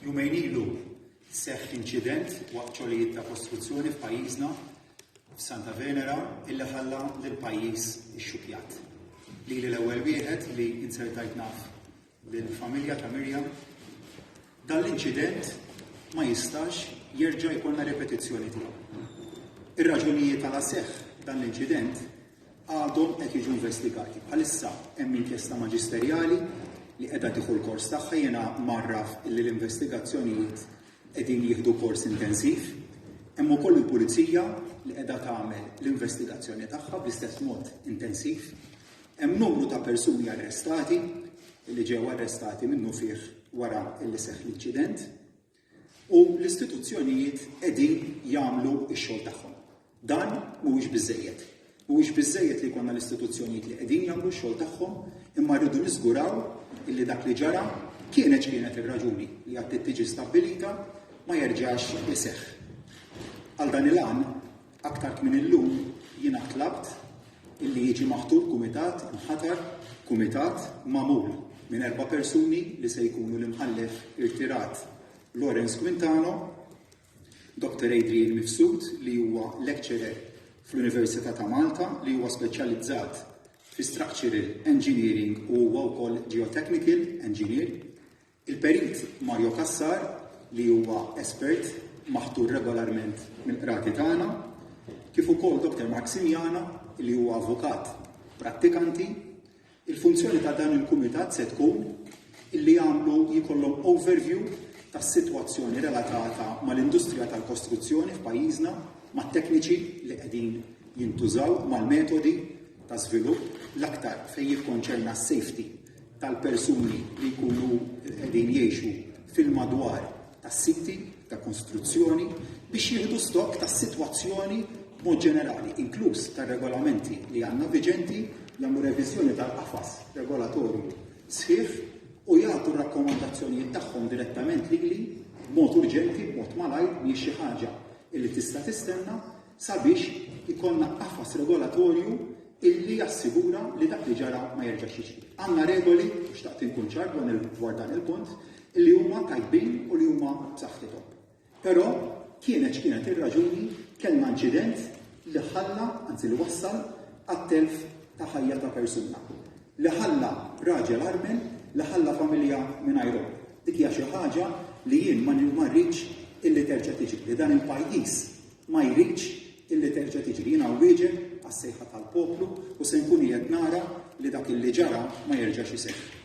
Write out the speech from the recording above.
Jumejn ilu seħħ inċident waqt xogħlijiet ta' kostruzzjoni f'pajjiżna f'Santa Venera illi ħalla lill-pajjiż ixxukjat. Lili l-ewwel wieħed li insertajt naf lill-familja ta' Mirjam. Dan l-inċident ma jistax jerġa' jkollna repetizzjoni tiegħu. Ir-raġunijiet għal seħħ dan l-inċident għadhom qed jiġu investigati. Bħalissa hemm inkjesta maġisterjali li qiegħda tieħu l-kors tagħha, jiena marraf li l-investigazzjonijiet qegħdin jieħdu kors intensiv. Hemm ukoll il-pulizija li qiegħda tagħmel l-investigazzjoni tagħha bl-istess mod intensiv. Hemm numru ta' persuni arrestati li ġew arrestati minnu fih wara li seħħ l-inċident u l-istituzzjonijiet qegħdin jagħmlu x-xogħol tagħhom. Dan mhuwiex biżżejjed. Mhuwiex biżżejjed li jkollna l-istituzzjonijiet li qegħdin jagħmlu x-xogħol tagħhom, imma rridu niżguraw illi dak li ġara kienet ir-raġuni li għad tiġi stabbilita ma jerġax iseħħ. Għal dan il-għan, aktar minn illum jiena tlabt illi jiġi maħtur kumitat inħatar kumitat magħmul minn 4 persuni li se jkunu l-imħallef irtirat Lawrence Quintano, Dr. Adrian Mifsud li huwa lecturer fl-Università ta' Malta li huwa speċjalizzat fi Structural Engineering u huwa wkoll Geotechnical Engineer, il-perit Mario Cassar li huwa espert maħtur regolarment mill-qrati tagħna, kif ukoll Dr. Maximiana li huwa avukat prattikanti. Il-funzjoni ta' dan il-kumitat se tkun illi jagħmlu jkollhom overview tas-sitwazzjoni relatata mal-industrija tal-kostruzzjoni f'pajjiżna, mat-tekniċi li qegħdin jintużaw mal-metodi ta' żvilupp l-aktar fejn jikkonċerna s-safety tal-persuni li jkunu qegħdin jgħixu fil-madwar tas-sitti ta' kostruzzjoni biex jieħdu stok tas-sitwazzjoni b'mod ġenerali, inkluż tar-regolamenti li għandna viġenti, jagħmlu reviżjoni tal-qafas regolatorju sħiħ u jagħtu r-rakkomandazzjonijiet tagħhom direttament lili b'mod urġenti, b'mod malajr mhix xi ħaġa illi tista' tistenna sabiex ikollna qafas regolatorju illi jassigura li dak li ġara ma jerġax jiġri. Għandna regoli xtaqt inkun ċar dwar dan il-punt illi huma tajbin u li huma b'saħħithom. Però kienet ir-raġuni kellna inċident li ħalla, anzi li wassal għat-telf ta' ħajja ta' persuna. Li ħalla raġel armen, li ħalla familja mingħajrhom. Dik hija xi ħaġa li jien ma rridx illi terġa' tiġri. Li dan il-pajjiż ma jridx illi terġa' tiġri. Jiena wieġeb għas-sejħa tal-poplu u se nkun qiegħed nara li dak illi ġara ma jerġax iseħħ.